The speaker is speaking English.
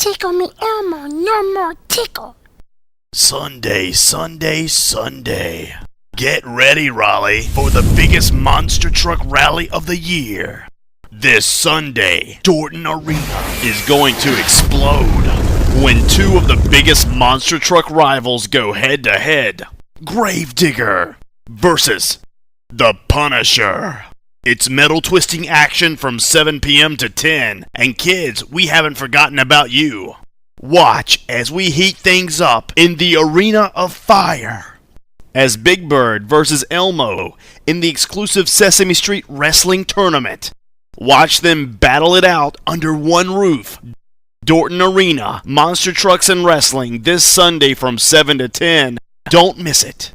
Tickle me Elmo, no more tickle. Sunday, Sunday, Sunday. Get ready, Raleigh, for the biggest monster truck rally of the year. This Sunday, Dorton Arena is going to explode when two of the biggest monster truck rivals go head to head. Gravedigger versus the Punisher. It's metal twisting action from 7 p.m. to 10, and kids, we haven't forgotten about you. Watch as we heat things up in the Arena of Fire. As Big Bird versus Elmo in the exclusive Sesame Street Wrestling Tournament. Watch them battle it out under one roof. Dorton Arena, Monster Trucks and Wrestling this Sunday from 7 to 10. Don't miss it.